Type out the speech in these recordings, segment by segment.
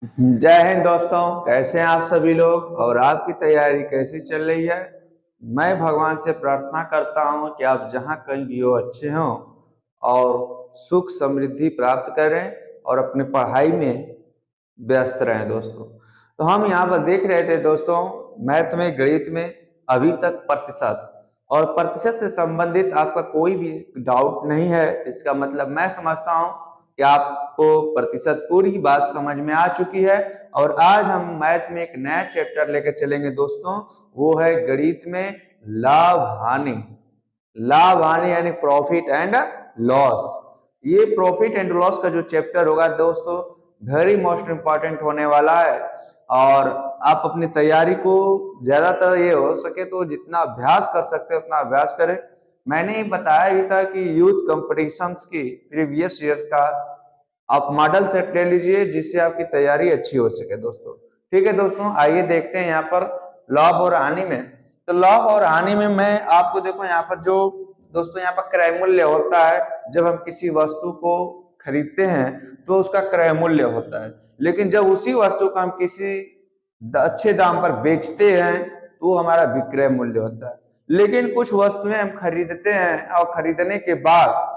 जय हिंद दोस्तों। कैसे हैं आप सभी लोग और आपकी तैयारी कैसी चल रही है। मैं भगवान से प्रार्थना करता हूं कि आप जहां कहीं भी हो अच्छे हों और सुख समृद्धि प्राप्त करें और अपनी पढ़ाई में व्यस्त रहें दोस्तों। तो हम यहाँ पर देख रहे थे दोस्तों, मैथ में गणित में अभी तक प्रतिशत और प्रतिशत से संबंधित आपका कोई भी डाउट नहीं है। इसका मतलब मैं समझता हूँ कि आपको प्रतिशत पूरी बात समझ में आ चुकी है। और आज हम मैथ में एक नया चैप्टर लेकर चलेंगे दोस्तों, वो है गणित में लाभ हानि। लाभ हानि यानी प्रॉफिट एंड लॉस। ये प्रॉफिट एंड लॉस का जो चैप्टर होगा दोस्तों, वेरी मोस्ट इंपॉर्टेंट होने वाला है। और आप अपनी तैयारी को ज्यादातर ये हो सके तो जितना अभ्यास कर सकते हैं उतना अभ्यास करें। मैंने बताया भी था कि यूथ कंपटीशंस की प्रीवियस ईयर्स का आप मॉडल सेट ले लीजिए जिससे आपकी तैयारी अच्छी हो सके दोस्तों। ठीक है दोस्तों, आइए देखते हैं यहाँ पर लाभ और हानि में। तो लाभ और हानि में मैं आपको देखो यहाँ पर जो दोस्तों यहाँ पर क्रय मूल्य होता है। जब हम किसी वस्तु को खरीदते हैं तो उसका क्रय मूल्य होता है, लेकिन जब उसी वस्तु को हम किसी अच्छे दाम पर बेचते हैं तो हमारा विक्रय मूल्य होता है। लेकिन कुछ वस्तुएं हम खरीदते हैं और खरीदने के बाद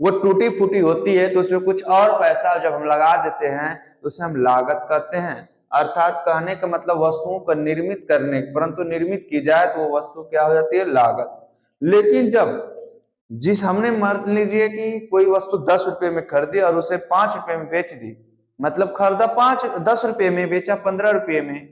वो टूटी फूटी होती है तो उसमें कुछ और पैसा जब हम लगा देते हैं तो उसे हम लागत कहते हैं। अर्थात कहने का मतलब वस्तुओं को निर्मित करने, परंतु निर्मित की जाए तो वो वस्तु क्या हो जाती है, लागत। लेकिन जब जिस हमने मान लीजिए कि कोई वस्तु 10 रुपए में खरीदी और उसे 5 रुपए में बेच दी, मतलब खरीदा 10 रुपए में, बेचा 15 रुपए में,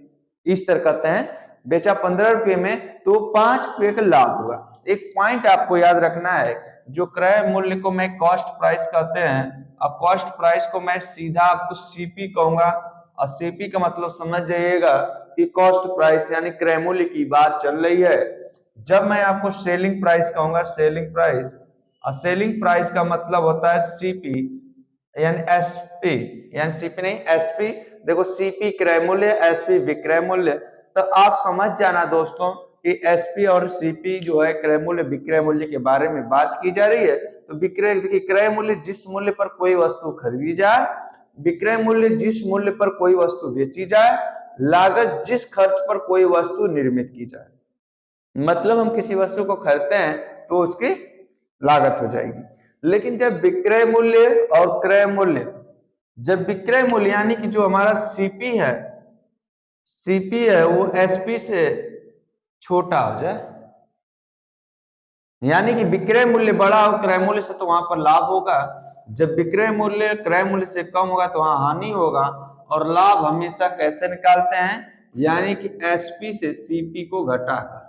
इस तरह कहते हैं। बेचा 15 रुपए में तो 5 रुपए का लाभ होगा। एक पॉइंट आपको याद रखना है, जो क्रय मूल्य को मैं कॉस्ट प्राइस कहते हैं, अब कॉस्ट प्राइस को मैं सीधा आपको सीपी कहूंगा। और सीपी का मतलब समझ जाइएगा कि कॉस्ट प्राइस यानी क्रय मूल्य की बात चल रही है। जब मैं आपको सेलिंग प्राइस कहूंगा, सेलिंग प्राइस, और सेलिंग प्राइस का मतलब होता है सीपी यानी एसपी, यानी सीपी नहीं एसपी। देखो सीपी क्रय मूल्य, एसपी विक्रय मूल्य। तो आप समझ जाना दोस्तों कि एसपी और सीपी जो है क्रय मूल्य विक्रय मूल्य के बारे में बात की जा रही है। तो विक्रय देखिए, क्रय मूल्य जिस मूल्य पर कोई वस्तु खरीदी जाए, विक्रय मूल्य जिस मूल्य पर कोई वस्तु बेची जाए, लागत जिस खर्च पर कोई वस्तु निर्मित की जाए। मतलब हम किसी वस्तु को खरीदते हैं तो उसकी लागत हो जाएगी। लेकिन जब विक्रय मूल्य और क्रय मूल्य, जब विक्रय मूल्य यानी कि जो हमारा सीपी है, सीपी है वो एसपी से छोटा हो जाए, यानी कि विक्रय मूल्य बड़ा हो क्रय मूल्य से तो वहां पर लाभ होगा। जब विक्रय मूल्य क्रय मूल्य से कम होगा तो वहां हानि होगा। और लाभ हमेशा कैसे निकालते हैं, यानी कि एसपी से सीपी को घटाकर,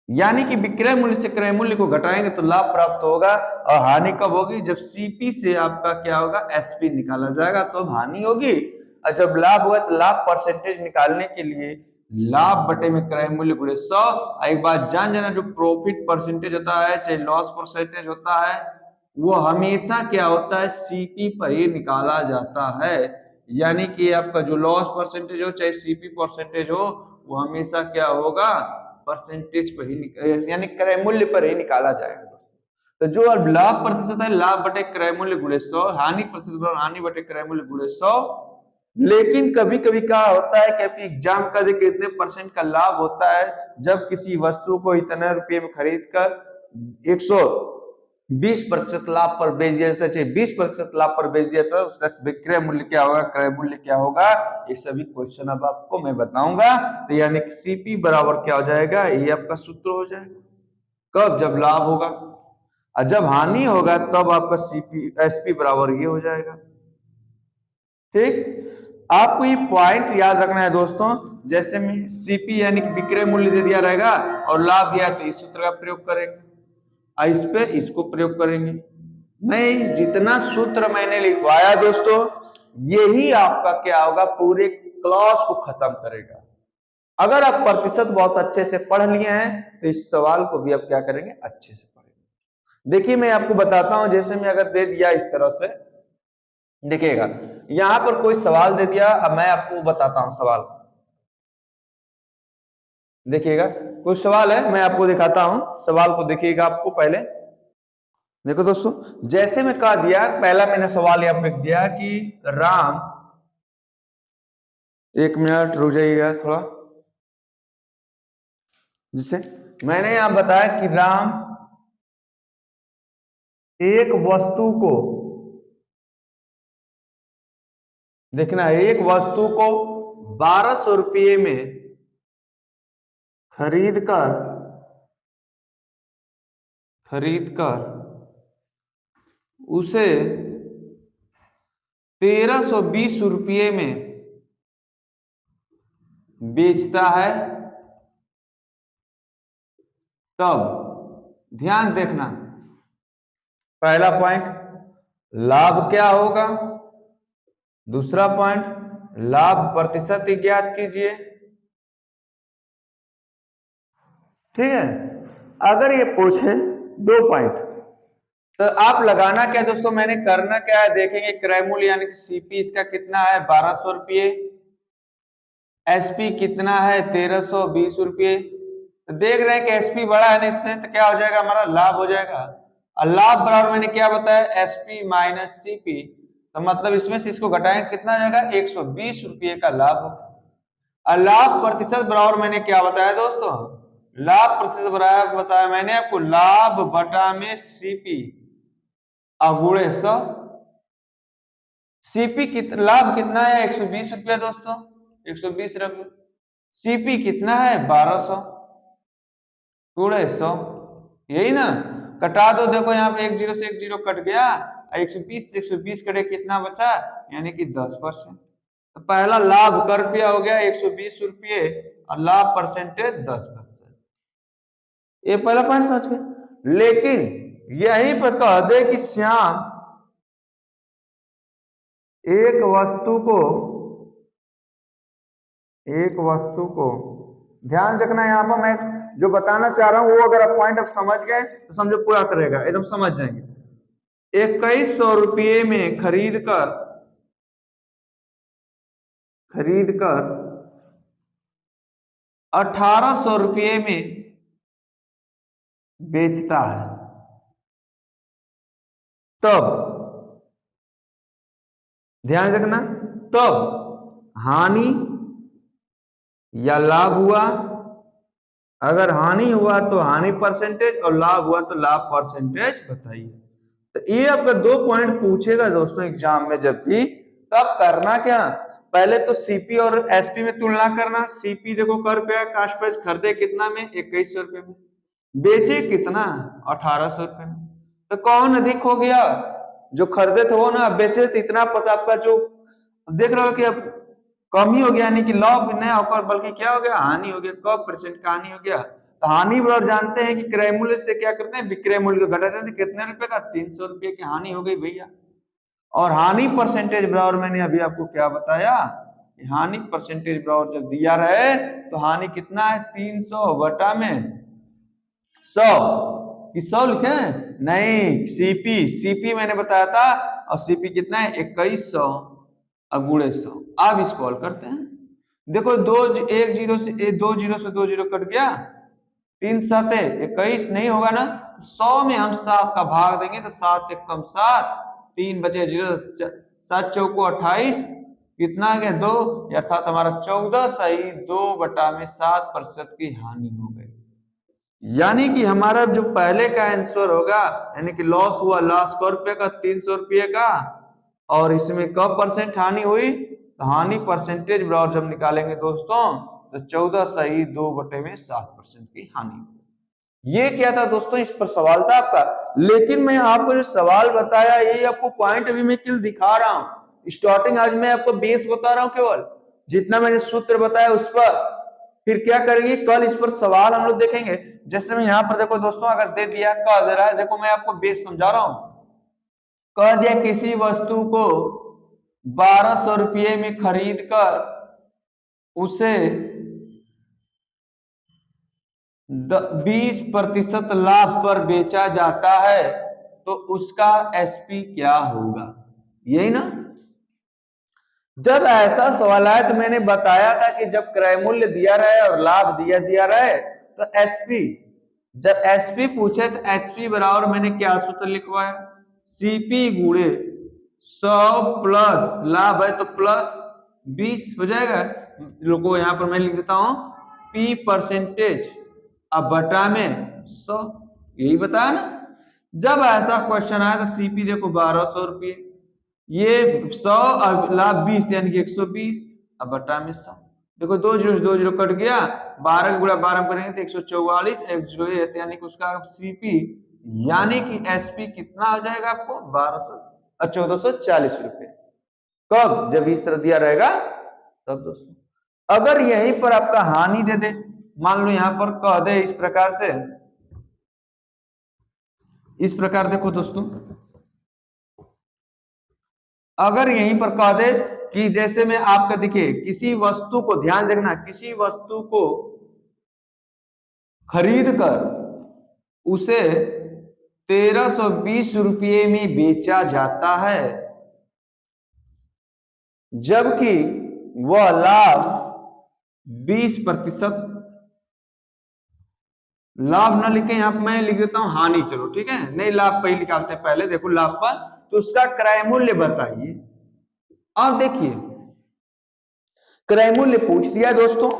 यानी कि विक्रय मूल्य से क्रय मूल्य को घटाएंगे तो लाभ प्राप्त होगा। और हानि कब होगी, जब सीपी से आपका क्या होगा, एसपी निकाला जाएगा तो हानि होगी। और जब लाभ होगा तो लाभ परसेंटेज निकालने के लिए लाभ बटे में क्रय मूल्य गुणे 100। एक बात जान जाना, जो प्रॉफिट परसेंटेज होता है चाहे लॉस परसेंटेज होता है, वो हमेशा क्या होता है, सीपी पर ही निकाला जाता है। यानी कि आपका जो लॉस परसेंटेज हो चाहे सीपी परसेंटेज हो, वो हमेशा क्या होगा, परसेंटेज पर ही यानी क्रय मूल्य पर ही निकाला जाएगा दोस्तों। तो जो अब लाभ प्रतिशत है, लाभ बटे क्रय मूल्य गुणे 100, हानि प्रतिशत हानि बटे क्रय मूल्य गुणे 100। लेकिन कभी कभी क्या होता है कि आपकी एग्जाम का देखिए इतने परसेंट का लाभ होता है, जब किसी वस्तु को इतने रुपये में खरीद कर 120% लाभ पर बेच दिया जाता है, चाहे 20% लाभ पर बेच दिया जाता है, उसका विक्रय मूल्य क्या होगा, क्रय मूल्य क्या होगा, ये सभी क्वेश्चन अब आपको मैं बताऊंगा। तो यानी कि सीपी बराबर क्या हो जाएगा, ये आपका सूत्र हो जाएगा। कब, जब लाभ होगा। और जब हानि होगा तब आपका सीपी एसपी बराबर ये हो जाएगा। ठीक, आपको ये पॉइंट याद रखना है दोस्तों। जैसे में सीपी यानी कि विक्रय मूल्य दे दिया रहेगा और लाभ दिया तो इस सूत्र का प्रयोग करेंगे, इस पे इसको प्रयोग करेंगे। मैं जितना सूत्र मैंने लिखवाया दोस्तों, यही आपका क्या होगा, पूरे क्लास को खत्म करेगा। अगर आप प्रतिशत बहुत अच्छे से पढ़ लिए हैं तो इस सवाल को भी आप क्या करेंगे, अच्छे से पढ़ेंगे। देखिए मैं आपको बताता हूं, जैसे मैं अगर दे दिया इस तरह से, देखिएगा यहां पर कोई सवाल दे दिया, अब मैं आपको बताता हूं सवाल। देखिएगा कोई सवाल है, मैं आपको दिखाता हूं सवाल को, देखिएगा आपको पहले देखो दोस्तों। जैसे मैं कहा दिया, पहला मैंने सवाल यहां पे दिया कि राम एक मिनट रुक जाइएगा थोड़ा। जिससे मैंने यहां बताया कि राम एक वस्तु को, देखना, एक वस्तु को 1200 रुपये में खरीद कर उसे 1320 रुपये में बेचता है, तब ध्यान देखना, पहला पॉइंट लाभ क्या होगा, दूसरा पॉइंट लाभ प्रतिशत ज्ञात कीजिए। ठीक है, अगर ये पूछे 2 पॉइंट तो आप लगाना क्या दोस्तों, मैंने करना क्या है देखेंगे। क्रय मूल्य यानी कि सीपी इसका कितना है 1200 रुपये, एसपी कितना है 1320 रुपये। तो देख रहे हैं कि एसपी बड़ा है निश्चय, तो क्या हो जाएगा हमारा लाभ हो जाएगा। और लाभ बराबर मैंने क्या बताया एसपी माइनस सीपी, तो मतलब इसमें से इसको घटाएंगे कितना आ जाएगा 120 रुपये का लाभ होगा। और लाभ प्रतिशत बराबर मैंने क्या बताया दोस्तों, लाभ प्रतिशत बराबर बताया मैंने आपको लाभ बटा में सीपी अगुणे 100। सीपी लाभ कितना है 120 रुपया दोस्तों, 120 रख लो। सीपी कितना है 1200 गुणे 100, यही ना, कटा दो। देखो यहाँ पे 1 जीरो से 1 जीरो कट गया, 120 से 120 कटे कितना बचा, यानी कि 10%। तो पहला लाभ कर रुपया हो गया 120 रुपये और लाभ परसेंटेज 10%। ये पहला पॉइंट समझ गए। लेकिन यहीं पर कह दे कि श्याम एक वस्तु को ध्यान रखना, यहां पर मैं जो बताना चाह रहा हूं वो अगर आप पॉइंट आप समझ गए तो समझो पूरा करेगा, एकदम समझ जाएंगे। 2100 रुपये में खरीद कर 1800 रुपये में बेचता है, तब ध्यान रखना, तब हानि या लाभ हुआ। अगर हानि हुआ तो हानि परसेंटेज और लाभ हुआ तो लाभ परसेंटेज बताइए। तो ये आपका 2 पॉइंट पूछेगा दोस्तों एग्जाम में जब भी, तब करना क्या, पहले तो सीपी और एसपी में तुलना करना। सीपी देखो कर रुपया कास्ट प्राइस खरीदे कितना में 2100 रुपये में, बेचे कितना 1800 रुपये में, तो कौन अधिक हो गया, जो खरीदे थे वो ना, बेचे तो इतना पता आपका जो देख रहे हो कि अब कम ही हो गया, यानी कि लाभ नहीं होकर बल्कि क्या हो गया हानि हो गया। कब परसेंट का हानि हो गया, तो हानि बराबर जानते हैं कि क्रय मूल्य से क्या करते हैं विक्रय मूल्य को घटाते हैं, तो कितने रुपए का 300 रुपये की हानि हो गई भैया। और हानि परसेंटेज बराबर मैंने अभी आपको क्या बताया, हानि परसेंटेज बराबर जब दिया रहे तो हानि कितना है 300 बटा में 100 कि 100 लिखे नहीं, सीपी मैंने बताया था, और सीपी कितना है 2100 गुणे 100। आप इसको हल करते हैं, देखो 2 जीरो से 2 जीरो कट गया, 3 7 21 नहीं होगा ना, 100 में हम 7 का भाग देंगे तो 7 एक कम 7, 3 बचे 0, 7 चौको 28, कितना आ गया 2, अर्थात हमारा 14 सही 2/7% की हानि हो गई। यानी कि हमारा जो पहले का आंसर होगा, यानी कि लॉस हुआ, लॉस कौ रुपये का 300 रुपये का, और इसमें कब परसेंट हानि हुई, तो हानि परसेंटेज बराबर जब निकालेंगे दोस्तों तो 14 सही 2/7% की हानि। ये क्या था दोस्तों, इस पर सवाल था आपका। लेकिन मैं आपको जो सवाल बताया ये आपको पॉइंट अभी मैं केवल दिखा रहा हूं, स्टार्टिंग आज मैं आपको बेस बता रहा हूं, केवल जितना मैंने सूत्र बताया उस पर। फिर क्या करेंगे, कल इस पर सवाल हम लोग देखेंगे। जैसे मैं यहाँ पर देखो दोस्तों, अगर दे दिया कह दे रहा है, देखो मैं आपको बेस समझा रहा हूं, कह दिया किसी वस्तु को 1200 रुपये में खरीद कर उसे 20% लाभ पर बेचा जाता है, तो उसका एसपी क्या होगा, यही ना। जब ऐसा सवाल आया तो मैंने बताया था कि जब क्रय मूल्य दिया रहे और लाभ दिया रहे तो एसपी, जब एसपी पूछे तो एसपी बराबर मैंने क्या सूत्र लिखवाया, सीपी गुणे 100 प्लस लाभ है तो प्लस 20 हो जाएगा। लोगों को यहाँ पर मैं लिख देता हूं P परसेंटेज अब बटा में 100, यही बताया ना। जब ऐसा क्वेश्चन आया तो सीपी देखो 1200 रुपये, ये 100 अब लाभ 20 यानी कि 120 अब बटा में 100। देखो 2 जीरो कट गया, 12 गुणा 12 करेंगे तो 144, 1 जीरो यानी कि उसका सीपी यानी कि एसपी कितना हो जाएगा आपको 1440 रुपये। कब? जब इस तरह दिया रहेगा तब दोस्तों। अगर यहीं पर आपका हानि दे दे, मान लो यहां पर कह दे इस प्रकार से, इस प्रकार देखो दोस्तों, अगर यहीं पर कह दे कि जैसे में आपका देखिए किसी वस्तु को, ध्यान देखना, किसी वस्तु को खरीद कर उसे 1320 रुपये में बेचा जाता है, जबकि वह लाभ 20%, लाभ ना लिखे यहां पर मैं लिख देता हूं हानि, चलो ठीक है, नहीं लाभ पहले निकालते हैं, पहले देखो लाभ पर, तो उसका क्रय मूल्य बताइए। अब देखिए क्रय मूल्य पूछ दिया दोस्तों,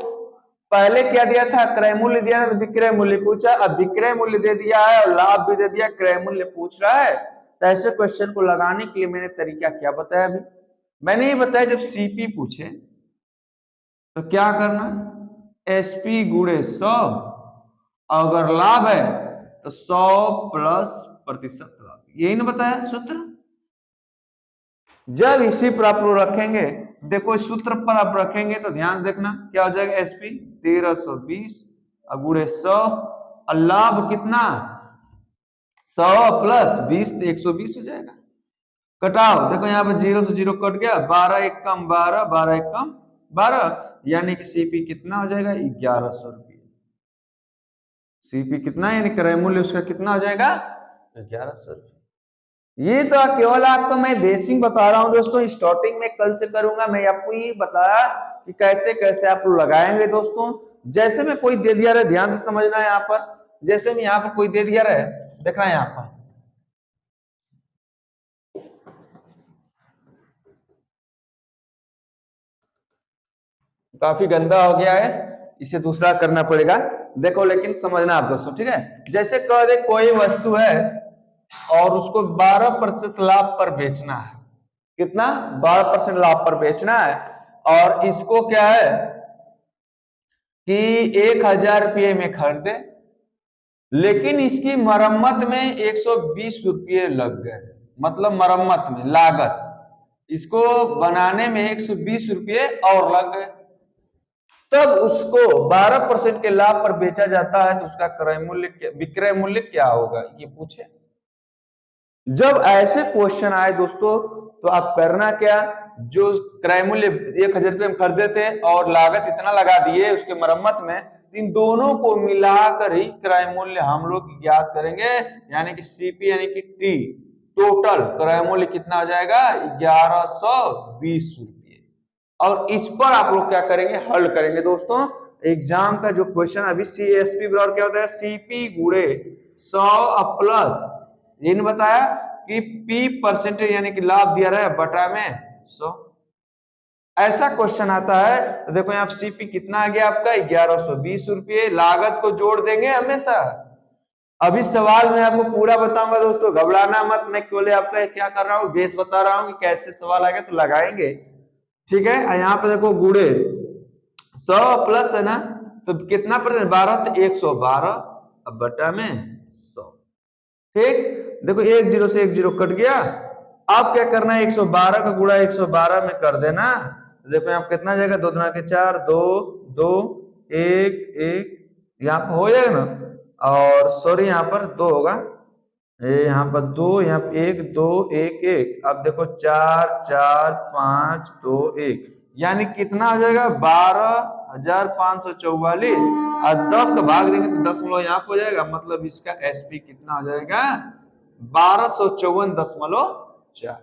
पहले क्या दिया था, क्रय मूल्य दिया था तो विक्रय मूल्य पूछा, अब विक्रय मूल्य दे दिया है और लाभ भी दे दिया, क्रय मूल्य पूछ रहा है। तो ऐसे क्वेश्चन को लगाने के लिए मैंने तरीका क्या बताया, अभी मैंने ये बताया जब सीपी पूछे तो क्या करना, एसपी गुणे 100, अगर लाभ है तो 100 प्लस प्रतिशत लाभ, यही ना बताया सूत्र। जब इसी पर आप लोग रखेंगे, देखो इस सूत्र पर आप रखेंगे तो ध्यान देखना क्या हो जाएगा, एसपी 1320 गुणे 100, और लाभ कितना 100 प्लस 20 तो 120 हो जाएगा। कटाओ, देखो यहाँ पर 0 से 0 कट गया, 12 एक कम 12, 12 एक कम 12, यानी कि सीपी कितना हो जाएगा 1100 रुपये। सीपी कितना यानी क्रय मूल्य उसका कितना हो जाएगा 1100 रुपये। ये तो केवल आपको मैं बेसिक बता रहा हूं दोस्तों, स्टार्टिंग में कल से करूंगा, मैं आपको ये बताया कि कैसे कैसे आप लोग लगाएंगे दोस्तों। जैसे में कोई दे दिया रहे, ध्यान से समझना है, यहाँ पर जैसे में यहाँ पर कोई दे दिया रहे, देखना यहाँ पर काफी गंदा हो गया है, इसे दूसरा करना पड़ेगा, देखो लेकिन समझना आप दोस्तों, ठीक है। जैसे कह दे कोई वस्तु है और उसको 12% लाभ पर बेचना है, कितना 12% लाभ पर बेचना है, और इसको क्या है कि 1000 रुपये में खरीदे, लेकिन इसकी मरम्मत में 120 रुपये लग गए, मतलब मरम्मत में लागत, इसको बनाने में 120 रुपये और लग गए, तब उसको 12% के लाभ पर बेचा जाता है तो उसका क्रय मूल्य, विक्रय मूल्य क्या होगा, ये पूछे। जब ऐसे क्वेश्चन आए दोस्तों तो आप करना क्या, जो क्रय मूल्य 1000 रुपये में खरीदे थे और लागत इतना लगा दिए उसके मरम्मत में, इन दोनों को मिलाकर ही क्रय मूल्य हम लोग ज्ञात करेंगे, यानी कि सीपी यानी कि टी, टोटल क्रय मूल्य कितना हो जाएगा 1120 रुपये। और इस पर आप लोग क्या करेंगे, हल करेंगे दोस्तों। एग्जाम का जो क्वेश्चन अभी सीएसपी बराबर क्या होता है, सीपी गुणे 100 प्लस, ये नहीं बताया कि पी परसेंटेज यानी कि लाभ दिया रहा है बटा में 100, ऐसा क्वेश्चन आता है तो देखो यहाँ सीपी कितना आ गया आपका 1120 रुपये, लागत को जोड़ देंगे हमेशा। अभी सवाल मैं आपको पूरा बताऊंगा दोस्तों, घबराना मत, मैं केवल आपका क्या कर रहा हूँ बेस बता रहा हूँ कि कैसे सवाल आएगा तो लगाएंगे, ठीक है। यहाँ पे देखो गुड़े 100 प्लस है ना, तो कितना परसेंट 12 तो 112, अब बटा में 100, ठीक। देखो 1 जीरो से 1 जीरो कट गया, अब क्या करना है 112 का गुणा 112 में कर देना, देखो यहाँ कितना जाएगा 2 दूना के 4, 2 2 1 1, यहाँ पर हो जाएगा ना, और सॉरी यहाँ पर 2 होगा, यहाँ पर 2, यहाँ पर 1 2 1 1, अब देखो 4 4 5 2 1, यानी कितना हो जाएगा 12,544, और 10 का भाग देंगे तो दशमलव यहाँ पर हो जाएगा, मतलब इसका एसपी कितना हो जाएगा 1254.4।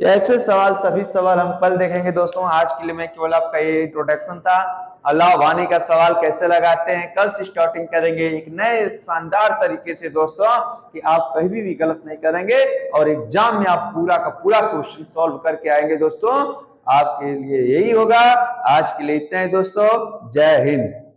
ऐसे सवाल सभी सवाल हम कल देखेंगे दोस्तों, आज के लिए मैं केवल आपका ये इंट्रोडक्शन था। अल्लाह वानी का सवाल कैसे लगाते हैं कल से स्टार्टिंग करेंगे एक नए शानदार तरीके से दोस्तों, कि आप कहीं भी गलत नहीं करेंगे और एग्जाम में आप पूरा का पूरा क्वेश्चन सॉल्व करके आएंगे दोस्तों। आपके लिए यही होगा। आज के लिए इतना ही दोस्तों, जय हिंद।